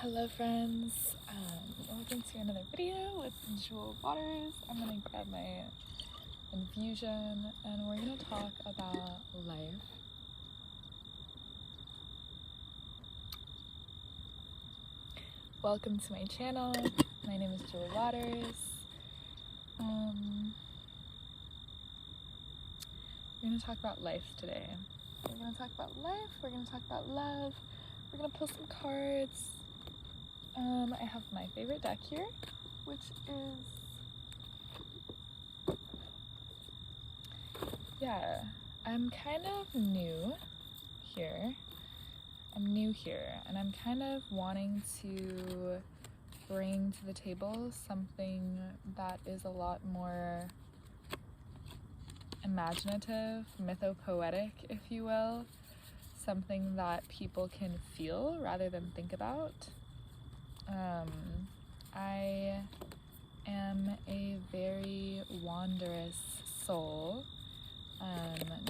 Hello friends, welcome to another video with Jewell Waters. I'm gonna grab my infusion and we're gonna talk about life. Welcome to my channel. My name is Jewell Waters. We're gonna talk about life today. We're gonna talk about life, we're gonna talk about love, we're gonna pull some cards. I have my favorite deck here, which is, I'm kind of new here. And I'm kind of wanting to bring to the table something that is a lot more imaginative, mythopoetic, if you will. Something that people can feel rather than think about. I am a very wondrous soul,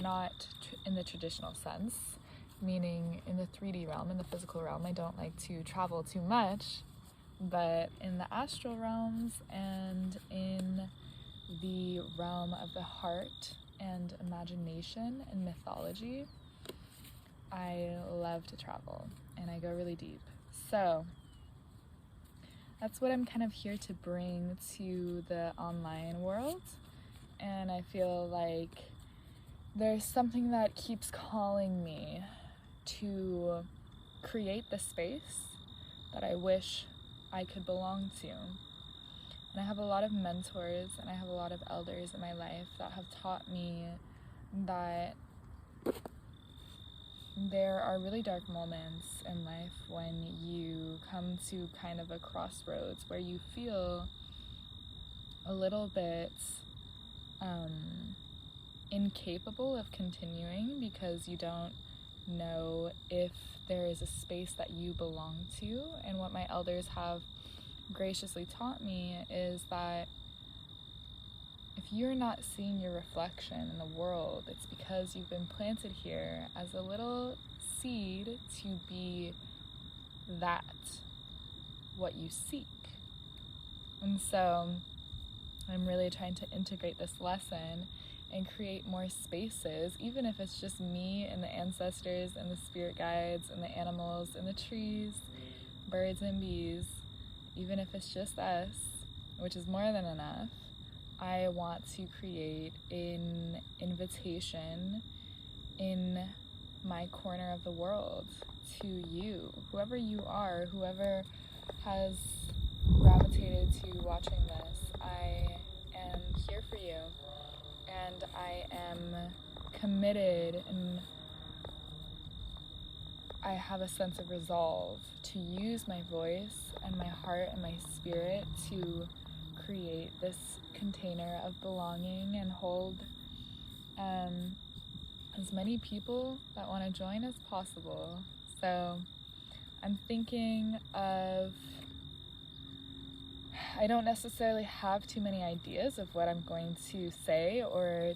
not in the traditional sense, meaning in the 3D realm, in the physical realm. I don't like to travel too much, but in the astral realms and in the realm of the heart and imagination and mythology, I love to travel and I go really deep. So that's what I'm kind of here to bring to the online world. And I feel like there's something that keeps calling me to create the space that I wish I could belong to. And I have a lot of mentors and I have a lot of elders in my life that have taught me that there are really dark moments in life when you come to kind of a crossroads where you feel a little bit incapable of continuing because you don't know if there is a space that you belong to. And what my elders have graciously taught me is that if you're not seeing your reflection in the world, it's because you've been planted here as a little seed to be that, what you seek. And so I'm really trying to integrate this lesson and create more spaces, even if it's just me and the ancestors and the spirit guides and the animals and the trees, birds and bees, even if it's just us, which is more than enough. I want to create an invitation in my corner of the world to you, whoever you are, whoever has gravitated to watching this. I am here for you, and I am committed, and I have a sense of resolve to use my voice and my heart and my spirit to create this container of belonging and hold as many people that want to join as possible. So I'm thinking of, I don't necessarily have too many ideas of what I'm going to say or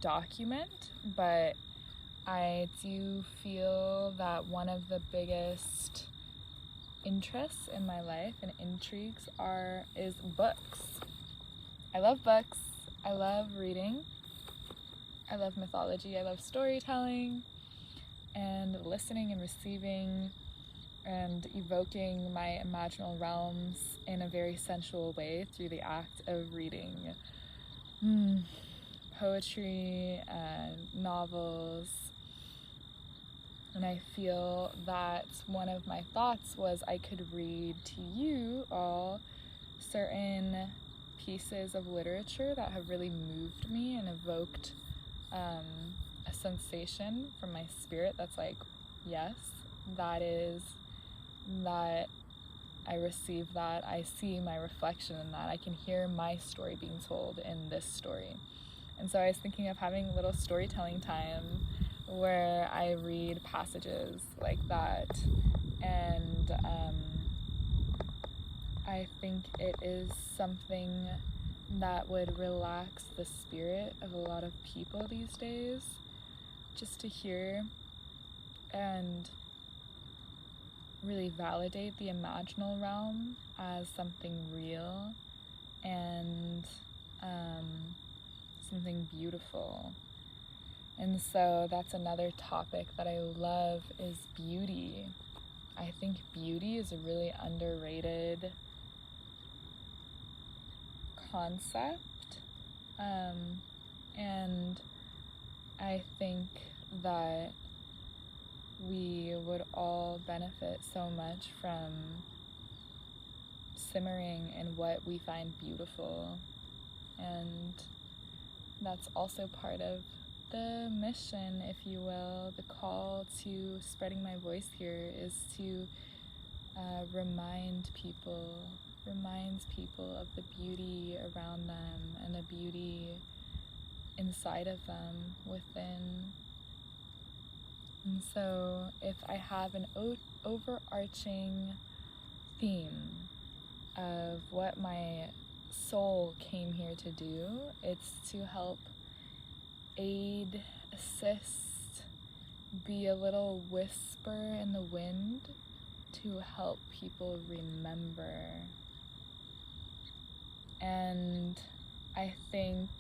document, but I do feel that one of the biggest interests in my life and intrigues is books. I love books. I love reading. I love mythology. I love storytelling and listening and receiving and evoking my imaginal realms in a very sensual way through the act of reading poetry and novels. And I feel that one of my thoughts was I could read to you all certain pieces of literature that have really moved me and evoked a sensation from my spirit that's like, yes, that I receive that, I see my reflection in that, I can hear my story being told in this story. And so I was thinking of having a little storytelling time where I read passages like that, and I think it is something that would relax the spirit of a lot of people these days, just to hear and really validate the imaginal realm as something real and something beautiful. And so that's another topic that I love, is beauty. I think beauty is a really underrated concept. And I think that we would all benefit so much from simmering in what we find beautiful. And that's also part of the mission, if you will. The call to spreading my voice here is to remind people of the beauty around them and the beauty inside of them, within. And so if I have an overarching theme of what my soul came here to do, it's to help aid, assist, be a little whisper in the wind to help people remember. And I think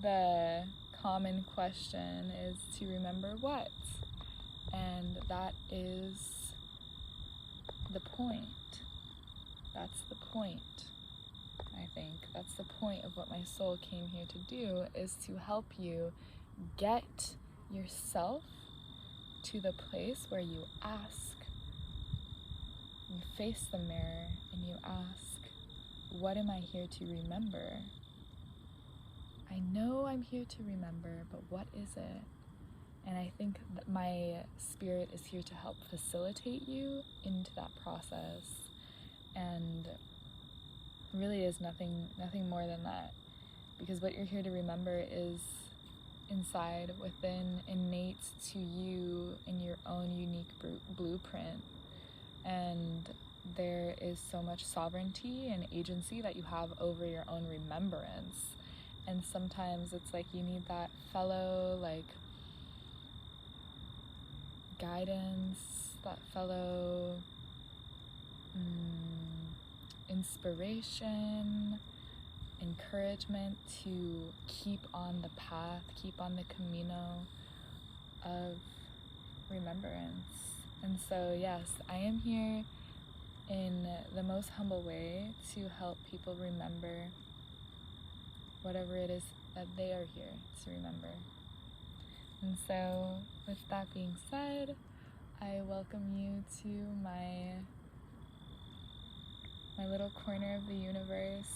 the common question is to remember what? And that is the point. That's the point. I think that's the point of what my soul came here to do, is to help you get yourself to the place where you ask, you face the mirror and you ask, what am I here to remember? I know I'm here to remember, but what is it? And I think that my spirit is here to help facilitate you into that process. And really is nothing more than that, because what you're here to remember is inside, within, innate to you in your own unique blueprint. And there is so much sovereignty and agency that you have over your own remembrance. And sometimes it's like you need that fellow guidance, that fellow inspiration, encouragement to keep on the path, keep on the camino of remembrance. And so yes, I am here in the most humble way to help people remember whatever it is that they are here to remember. And so with that being said, I welcome you to my little corner of the universe,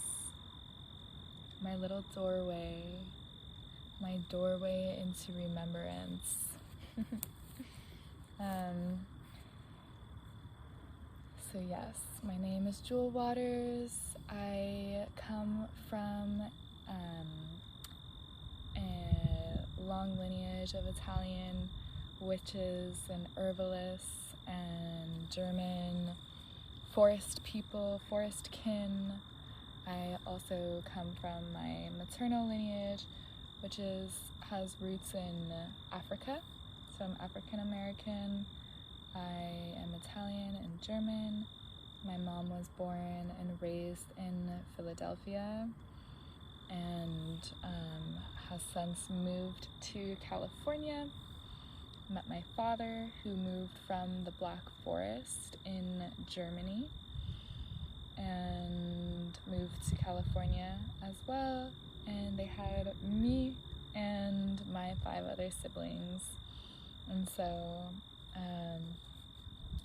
my little doorway, my doorway into remembrance. So yes, my name is Jewell Waters. I come from a long lineage of Italian witches and herbalists and German forest people, forest kin. I also come from my maternal lineage, which has roots in Africa. So I'm African American. I am Italian and German. My mom was born and raised in Philadelphia and has since moved to California. Met my father, who moved from the Black Forest in Germany and moved to California as well. And they had me and my 5 other siblings. And so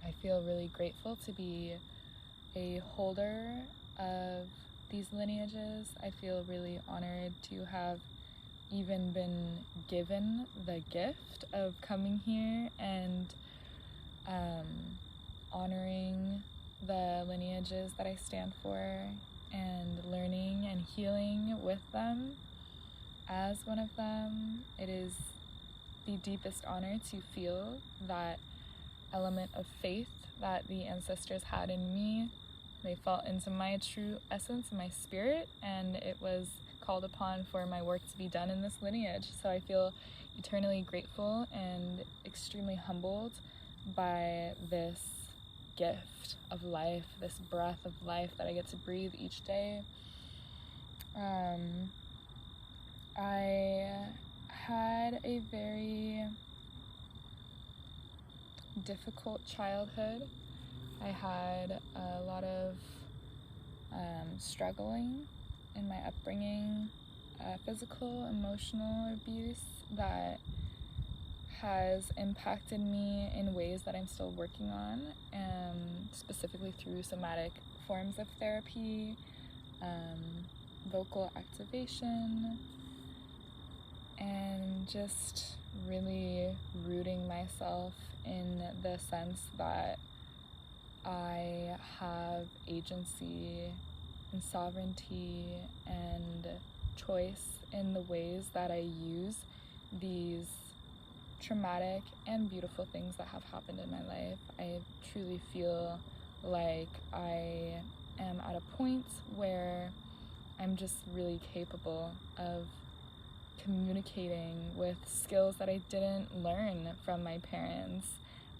I feel really grateful to be a holder of these lineages. I feel really honored to have even been given the gift of coming here and honoring the lineages that I stand for and learning and healing with them as one of them. It is the deepest honor to feel that element of faith that the ancestors had in me. They felt into my true essence, my spirit, and it was called upon for my work to be done in this lineage. So I feel eternally grateful and extremely humbled by this gift of life, this breath of life that I get to breathe each day. I had a very difficult childhood. I had a lot of struggling in my upbringing, physical, emotional abuse that has impacted me in ways that I'm still working on, specifically through somatic forms of therapy, vocal activation, and just really rooting myself in the sense that I have agency and sovereignty and choice in the ways that I use these traumatic and beautiful things that have happened in my life. I truly feel like I am at a point where I'm just really capable of communicating with skills that I didn't learn from my parents.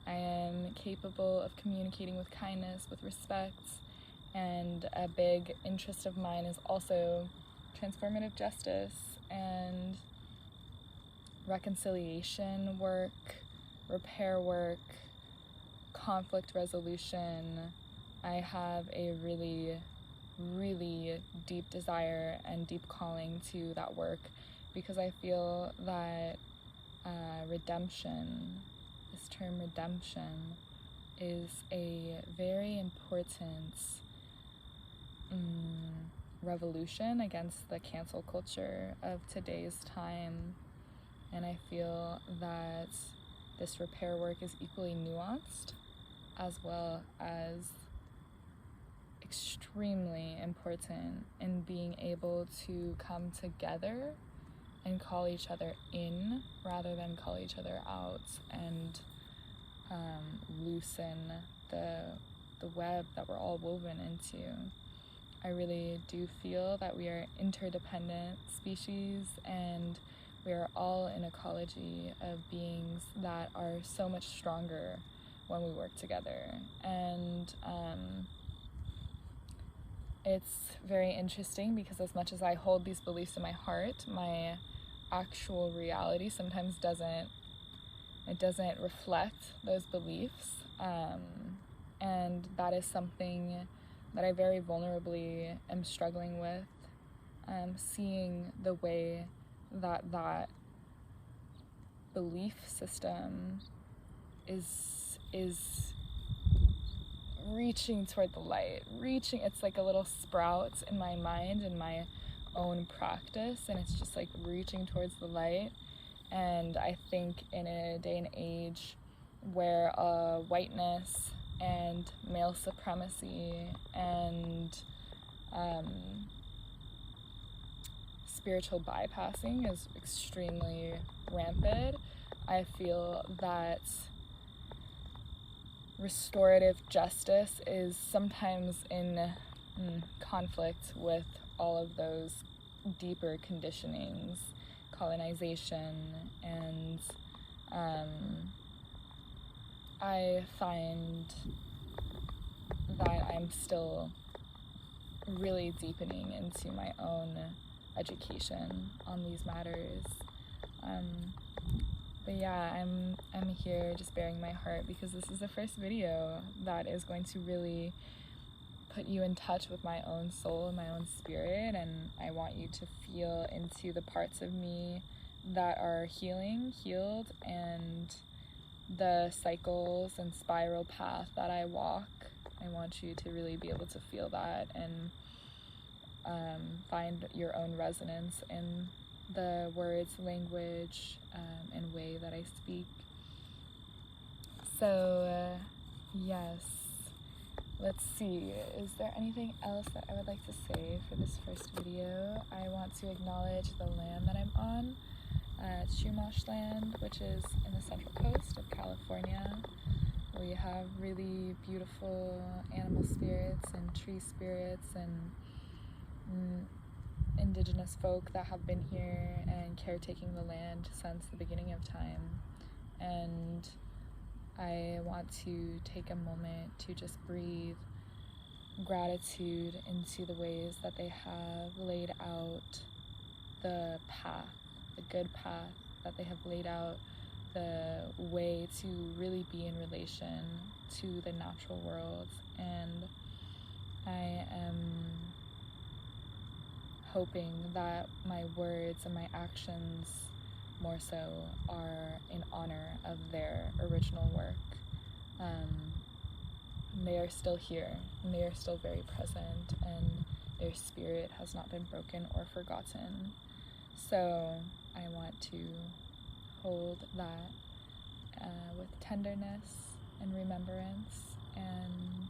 I am capable of communicating with kindness, with respect, and a big interest of mine is also transformative justice and reconciliation work, repair work, conflict resolution. I have a really, really deep desire and deep calling to that work because I feel that redemption, this term redemption, is a very important revolution against the cancel culture of today's time. And I feel that this repair work is equally nuanced as well as extremely important in being able to come together and call each other in rather than call each other out, and loosen the web that we're all woven into. I really do feel that we are interdependent species, and we are all an ecology of beings that are so much stronger when we work together. And it's very interesting because as much as I hold these beliefs in my heart, my actual reality sometimes doesn't reflect those beliefs. And that is something that I very vulnerably am struggling with, seeing the way that belief system is reaching toward the light, it's like a little sprout in my mind, in my own practice, and it's just like reaching towards the light. And I think in a day and age where whiteness and male supremacy and spiritual bypassing is extremely rampant, I feel that restorative justice is sometimes in conflict with all of those deeper conditionings, colonization, and I find that I'm still really deepening into my own education on these matters. But yeah, I'm here just bearing my heart because this is the first video that is going to really put you in touch with my own soul and my own spirit, and I want you to feel into the parts of me that are healed, and the cycles and spiral path that I walk. I want you to really be able to feel that and find your own resonance in the words, language, and way that I speak. So yes, let's see, is there anything else that I would like to say for this first video? I want to acknowledge the land that I'm on. It's Chumash land, which is in the central coast of California. We have really beautiful animal spirits and tree spirits and indigenous folk that have been here and caretaking the land since the beginning of time. And I want to take a moment to just breathe gratitude into the ways that they have laid out the path, the good path that they have laid out, the way to really be in relation to the natural world. And I am hoping that my words and my actions more so are in honor of their original work. They are still here, and they are still very present, and their spirit has not been broken or forgotten. So I want to hold that with tenderness and remembrance, and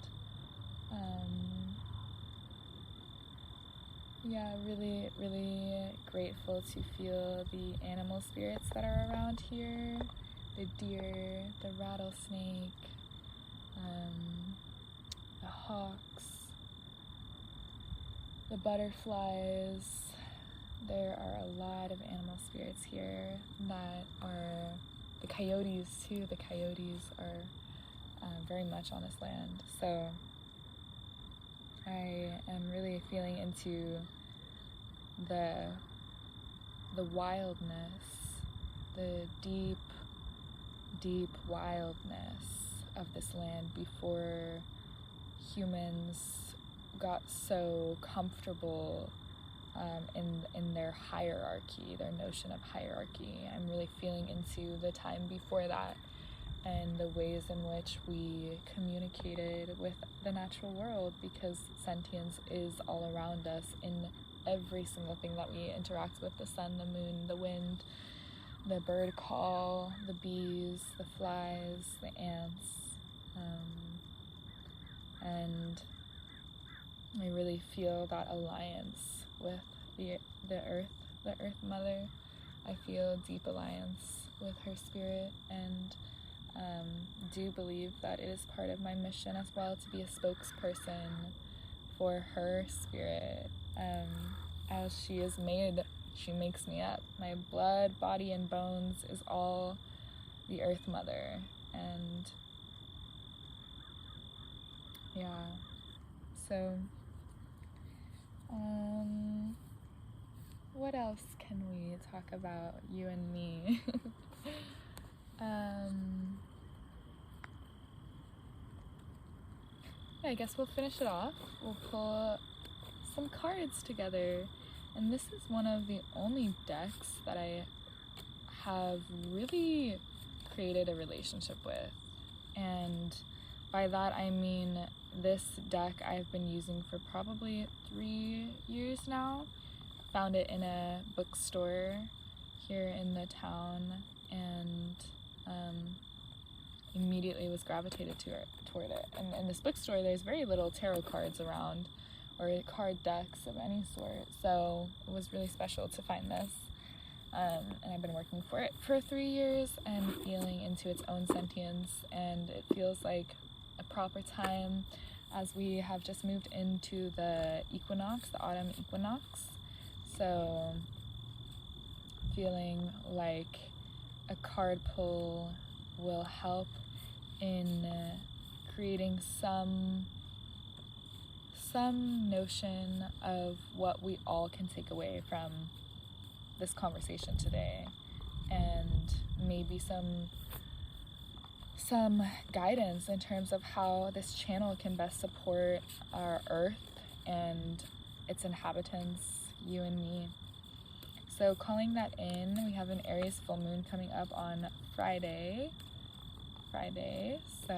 really, really grateful to feel the animal spirits that are around here, the deer, the rattlesnake, the hawks, the butterflies. There are a lot of animal spirits here that are the coyotes too. The coyotes are very much on this land. So I am really feeling into the wildness, the deep, deep wildness of this land before humans got so comfortable in their hierarchy, their notion of hierarchy. I'm really feeling into the time before that and the ways in which we communicated with the natural world, because sentience is all around us in every single thing that we interact with: the sun, the moon, the wind, the bird call, the bees, the flies, the ants. And I really feel that alliance with the earth mother. I feel deep alliance with her spirit, and do believe that it is part of my mission as well to be a spokesperson for her spirit. As she is made, she makes me up. My blood, body, and bones is all the earth mother. And so what else can we talk about, you and me? I guess we'll finish it off. We'll pull some cards together. And this is one of the only decks that I have really created a relationship with. And by that I mean this deck I've been using for probably 3 years now. Found it in a bookstore here in the town, and immediately was gravitated toward it. And in this bookstore there's very little tarot cards around, or card decks of any sort, so it was really special to find this. And I've been working for it for 3 years and feeling into its own sentience, and it feels like a proper time as we have just moved into the equinox, the autumn equinox. So feeling like a card pull will help in creating some notion of what we all can take away from this conversation today, and maybe some guidance in terms of how this channel can best support our earth and its inhabitants, you and me. So calling that in, we have an Aries full moon coming up on Friday. So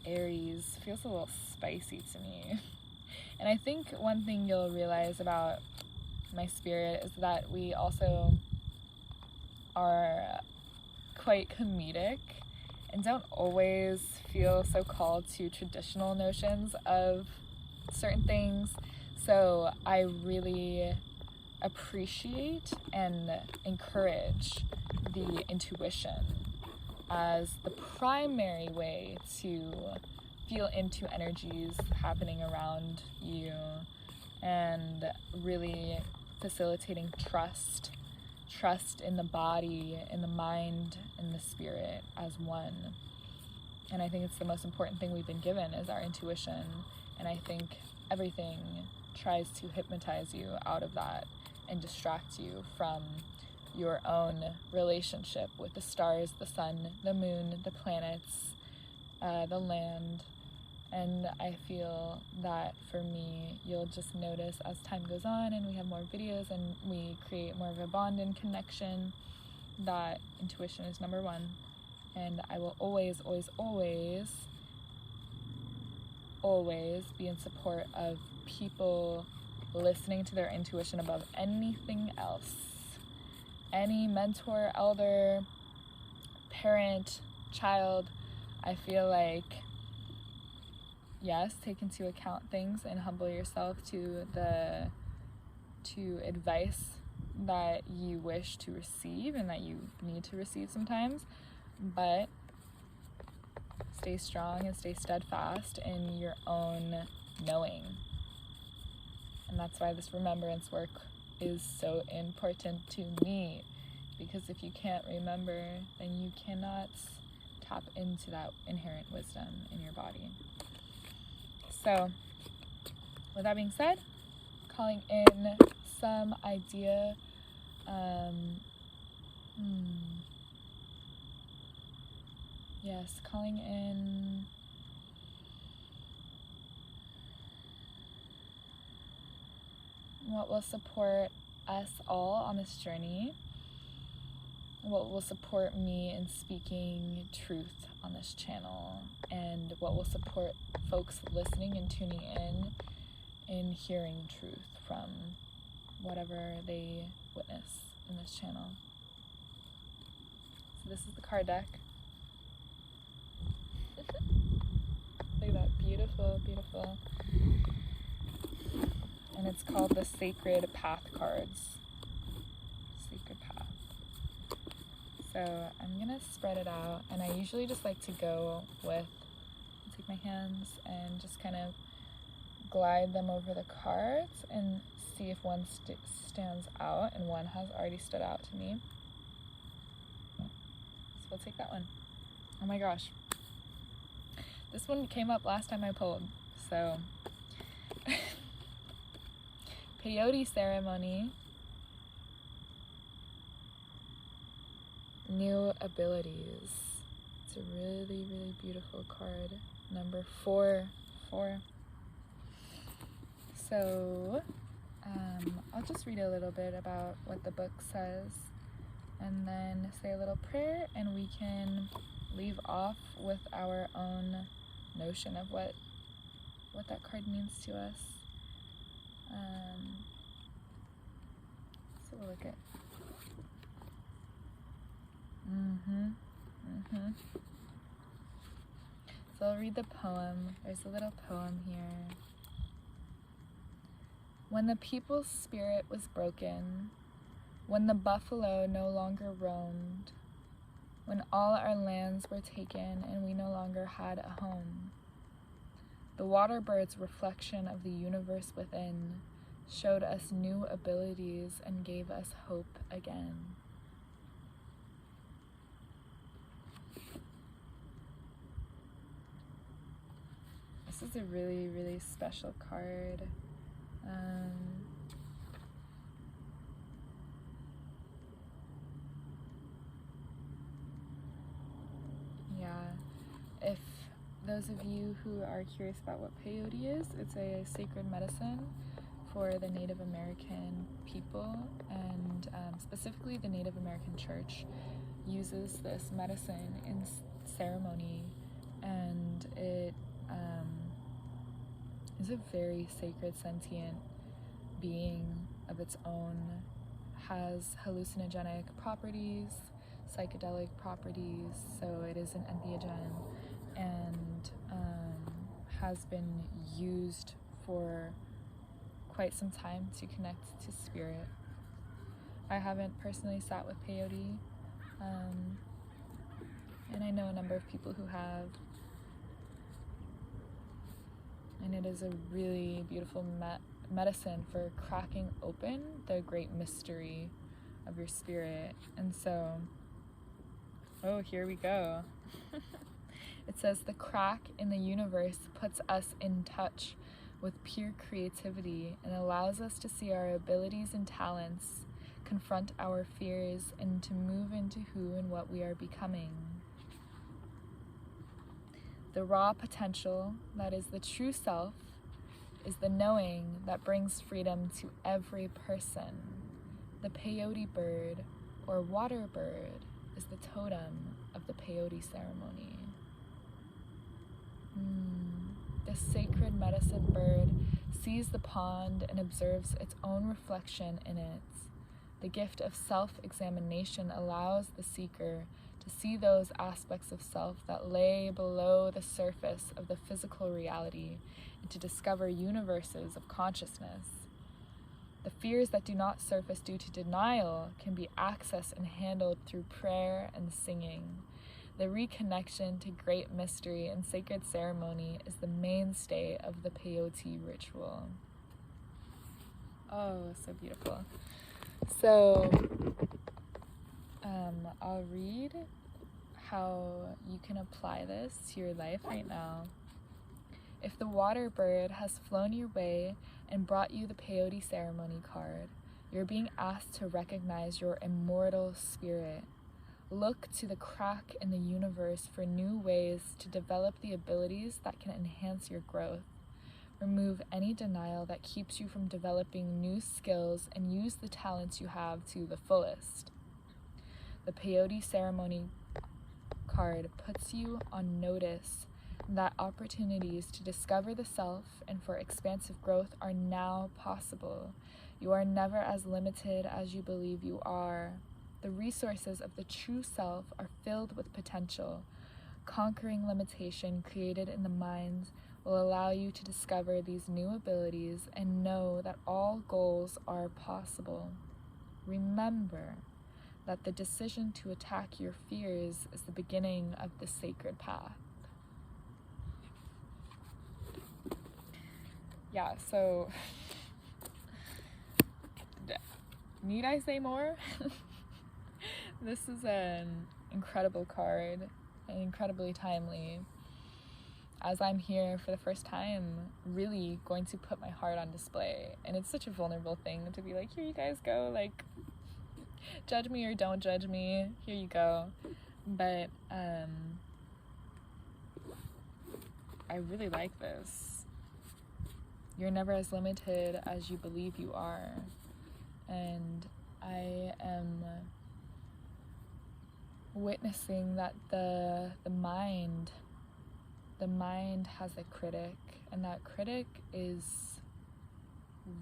Aries feels a little spicy to me. And I think one thing you'll realize about my spirit is that we also are quite comedic and don't always feel so called to traditional notions of certain things. So I really appreciate and encourage the intuition as the primary way to feel into energies happening around you, and really facilitating trust trust in the body, in the mind, in the spirit as one. And I think it's the most important thing we've been given is our intuition. And I think everything tries to hypnotize you out of that and distract you from your own relationship with the stars, the sun, the moon, the planets, the land. And I feel that for me, you'll just notice as time goes on and we have more videos and we create more of a bond and connection, that intuition is number one. And I will always, always, always, always be in support of people listening to their intuition above anything else. Any mentor, elder, parent, child, I feel like, yes, take into account things and humble yourself to advice that you wish to receive and that you need to receive sometimes, but stay strong and stay steadfast in your own knowing. And that's why this remembrance work is so important to me, because if you can't remember, then you cannot tap into that inherent wisdom in your body. So, with that being said, calling in some idea, calling in what will support us all on this journey, what will support me in speaking truth on this channel, and what will support folks listening and tuning in hearing truth from whatever they witness in this channel. So this is the card deck. Look at that, beautiful, beautiful. And it's called the Sacred Path cards. Sacred Path. So I'm gonna spread it out, and I usually just like to go with, take my hands and just kind of glide them over the cards and see if one stands out, and one has already stood out to me. So we'll take that one. Oh my gosh. This one came up last time I pulled, so. Peyote ceremony. New abilities. It's a really, really beautiful card. Number 4. So, I'll just read a little bit about what the book says and then say a little prayer, and we can leave off with our own notion of what that card means to us. So we'll look at. So I'll read the poem. There's a little poem here. When the people's spirit was broken, when the buffalo no longer roamed, when all our lands were taken and we no longer had a home, the water bird's reflection of the universe within showed us new abilities and gave us hope again. This is a really, really special card. If those of you who are curious about what peyote is, it's a sacred medicine for the Native American people, and specifically the Native American Church uses this medicine in ceremony, and it is a very sacred, sentient being of its own, has hallucinogenic properties, psychedelic properties, so it is an entheogen, and has been used for quite some time to connect to spirit. I haven't personally sat with peyote, and I know a number of people who have, and it is a really beautiful medicine for cracking open the great mystery of your spirit. And so, oh, here we go. It says, the crack in the universe puts us in touch with pure creativity and allows us to see our abilities and talents, confront our fears, and to move into who and what we are becoming. The raw potential, that is the true self, is the knowing that brings freedom to every person. The peyote bird, or water bird, is the totem of the peyote ceremony. The sacred medicine bird sees the pond and observes its own reflection in it. The gift of self-examination allows the seeker to see those aspects of self that lay below the surface of the physical reality and to discover universes of consciousness. The fears that do not surface due to denial can be accessed and handled through prayer and singing. The reconnection to great mystery and sacred ceremony is the mainstay of the peyote ritual. Oh, so beautiful. So, I'll read how you can apply this to your life right now. If the water bird has flown your way and brought you the peyote ceremony card, you're being asked to recognize your immortal spirit. Look to the crack in the universe for new ways to develop the abilities that can enhance your growth. Remove any denial that keeps you from developing new skills and use the talents you have to the fullest. The peyote ceremony card puts you on notice that opportunities to discover the self and for expansive growth are now possible. You are never as limited as you believe you are. The resources of the true self are filled with potential. Conquering limitation created in the mind will allow you to discover these new abilities and know that all goals are possible. Remember that the decision to attack your fears is the beginning of the sacred path. Yeah, so need I say more? This is an incredible card and incredibly timely, as I'm here for the first time really going to put my heart on display. And it's such a vulnerable thing to be like, here you guys go, like, judge me or don't judge me, here you go. But I really like this. You're never as limited as you believe you are. And I am witnessing that the mind has a critic, and that critic is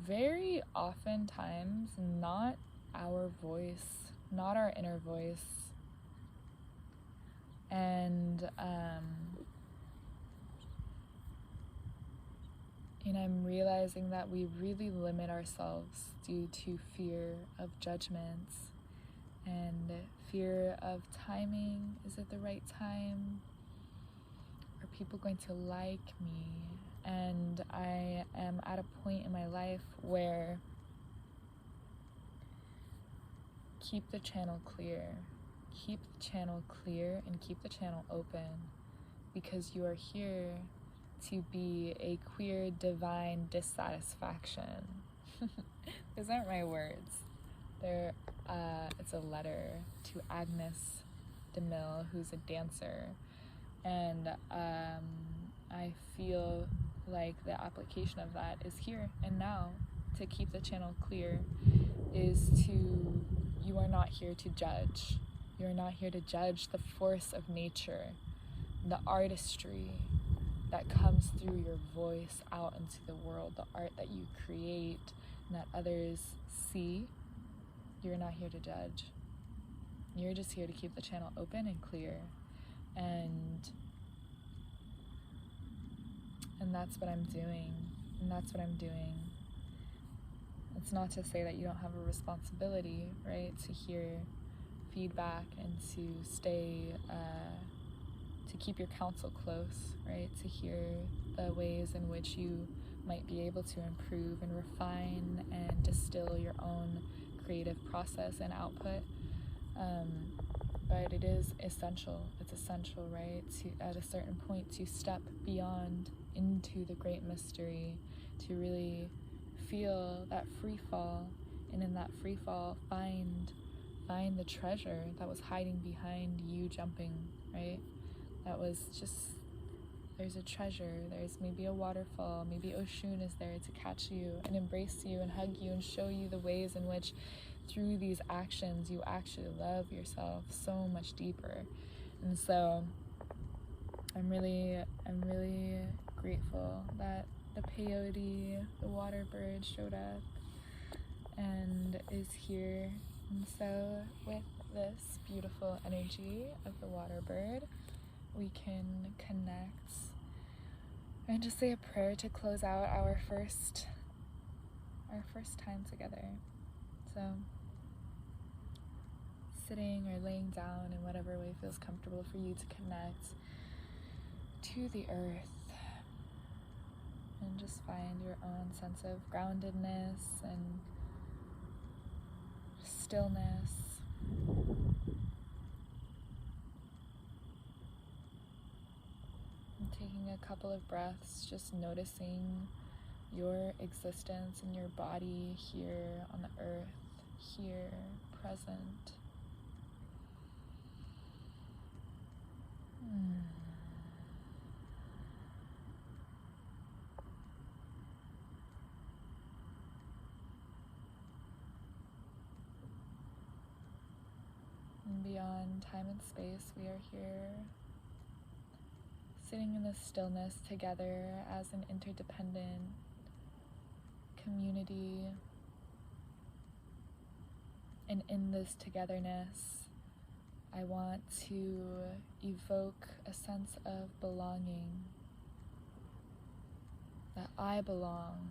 very oftentimes not our voice, not our inner voice. And I'm realizing that we really limit ourselves due to fear of judgments and fear of timing. Is it the right time? Are people going to like me? And I am at a point in my life where keep the channel clear. Keep the channel clear and keep the channel open, because you are here to be a queer divine dissatisfaction. Those aren't my words. It's a letter to Agnes DeMille, who's a dancer, and I feel like the application of that is here and now. To keep the channel clear is to, you are not here to judge. You're not here to judge the force of nature, the artistry that comes through your voice out into the world, the art that you create and that others see. You're not here to judge. You're just here to keep the channel open and clear. And that's what I'm doing. And that's what I'm doing. It's not to say that you don't have a responsibility, right? To hear feedback and to stay, to keep your counsel close, right? To hear the ways in which you might be able to improve and refine and distill your own creative process and output. But it is essential. It's essential, right, to at a certain point to step beyond into the great mystery, to really feel that free fall, and in that free fall find the treasure that was hiding behind you jumping, right? That was just, there's a treasure, there's maybe a waterfall, maybe Oshun is there to catch you and embrace you and hug you and show you the ways in which through these actions you actually love yourself so much deeper. And so I'm really grateful that the peyote, the water bird, showed up and is here. And so with this beautiful energy of the water bird, we can connect and just say a prayer to close out our first time together. So sitting or laying down in whatever way feels comfortable for you to connect to the earth and just find your own sense of groundedness and stillness. And taking a couple of breaths, just noticing your existence and your body here on the earth, here, present. And beyond time and space, we are here sitting in this stillness together as an interdependent community. And in this togetherness, I want to evoke a sense of belonging, that I belong.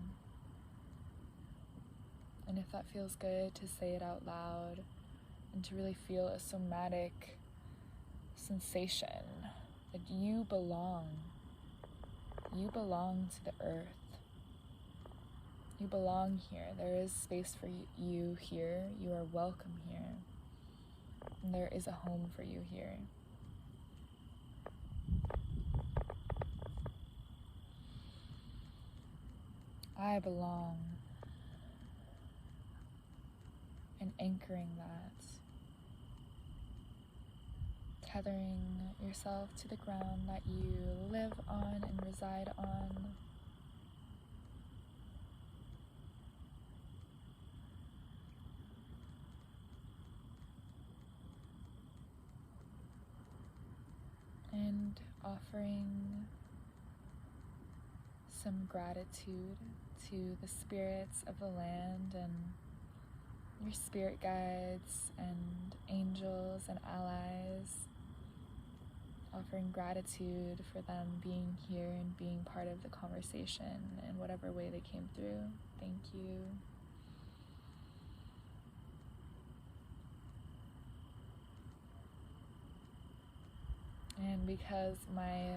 And if that feels good, to say it out loud and to really feel a somatic sensation that you belong. You belong to the earth. You belong here. There is space for you here. You are welcome here. And there is a home for you here. I belong. And anchoring that. Tethering yourself to the ground that you live on and reside on. And offering some gratitude to the spirits of the land and your spirit guides and angels and allies. Offering gratitude for them being here and being part of the conversation in whatever way they came through. Thank you. And because my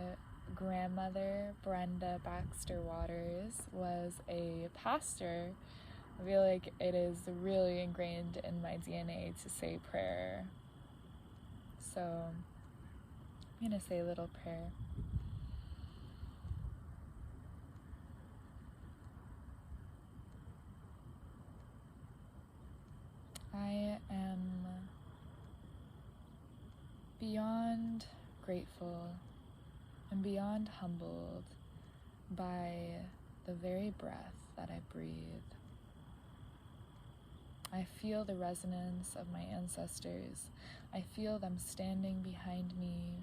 grandmother, Brenda Baxter Waters, was a pastor, I feel like it is really ingrained in my DNA to say prayer. So I'm going to say a little prayer. I am beyond grateful and beyond humbled by the very breath that I breathe. I feel the resonance of my ancestors. I feel them standing behind me,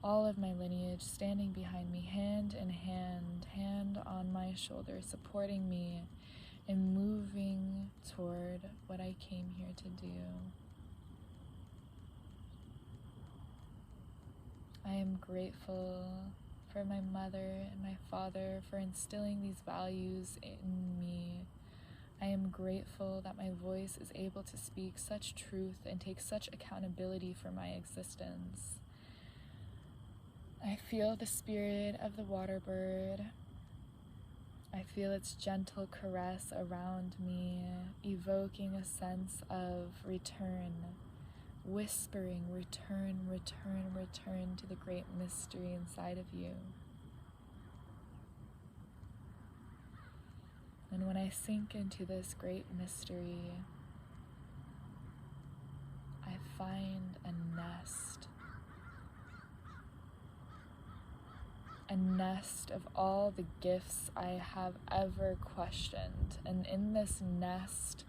all of my lineage standing behind me, hand in hand, hand on my shoulder, supporting me and moving toward what I came here to do. I am grateful for my mother and my father for instilling these values in me. I am grateful that my voice is able to speak such truth and take such accountability for my existence. I feel the spirit of the water bird I feel its gentle caress around me, evoking a sense of return, whispering, return, return, return to the great mystery inside of you. And when I sink into this great mystery, I find a nest of all the gifts I have ever questioned. And in this nest,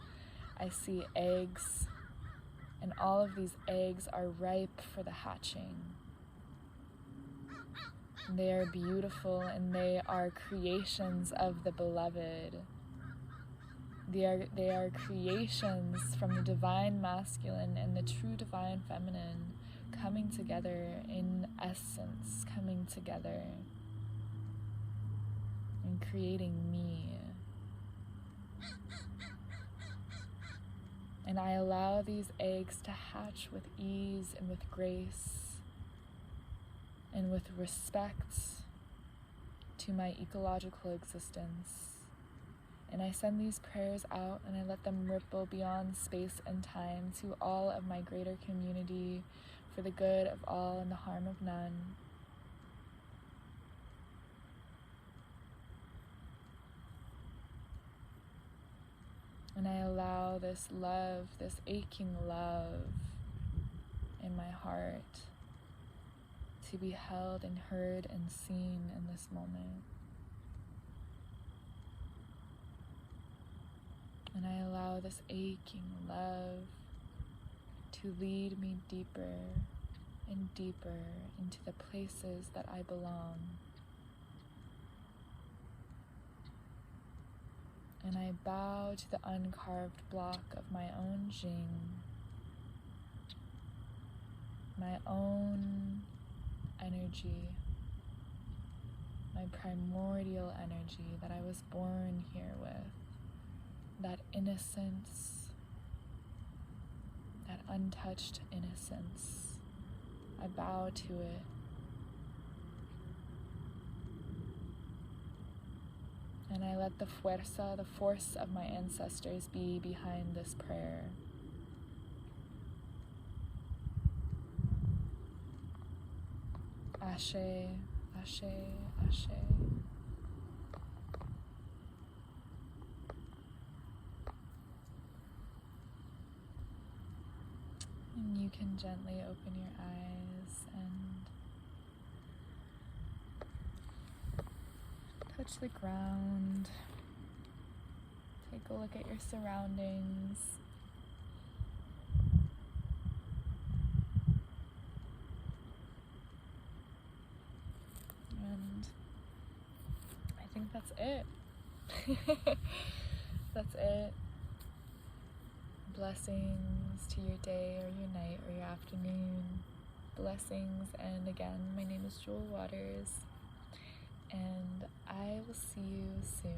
I see eggs, and all of these eggs are ripe for the hatching. They are beautiful, and they are creations of the beloved. They are creations from the divine masculine and the true divine feminine coming together in essence, coming together and creating me. And I allow these eggs to hatch with ease and with grace and with respect to my ecological existence. And I send these prayers out and I let them ripple beyond space and time to all of my greater community for the good of all and the harm of none. And I allow this love, this aching love in my heart to be held and heard and seen in this moment. And I allow this aching love to lead me deeper and deeper into the places that I belong. And I bow to the uncarved block of my own Jing, my own energy, my primordial energy that I was born here with, that innocence, that untouched innocence. I bow to it. And I let the fuerza, the force of my ancestors be behind this prayer. Ashe, Ashe, Ashe. And you can gently open your eyes and touch the ground. Take a look at your surroundings. And I think that's it. That's it. Blessings to your day or your night or your afternoon. Blessings, and again, my name is Jewell Waters, and I will see you soon.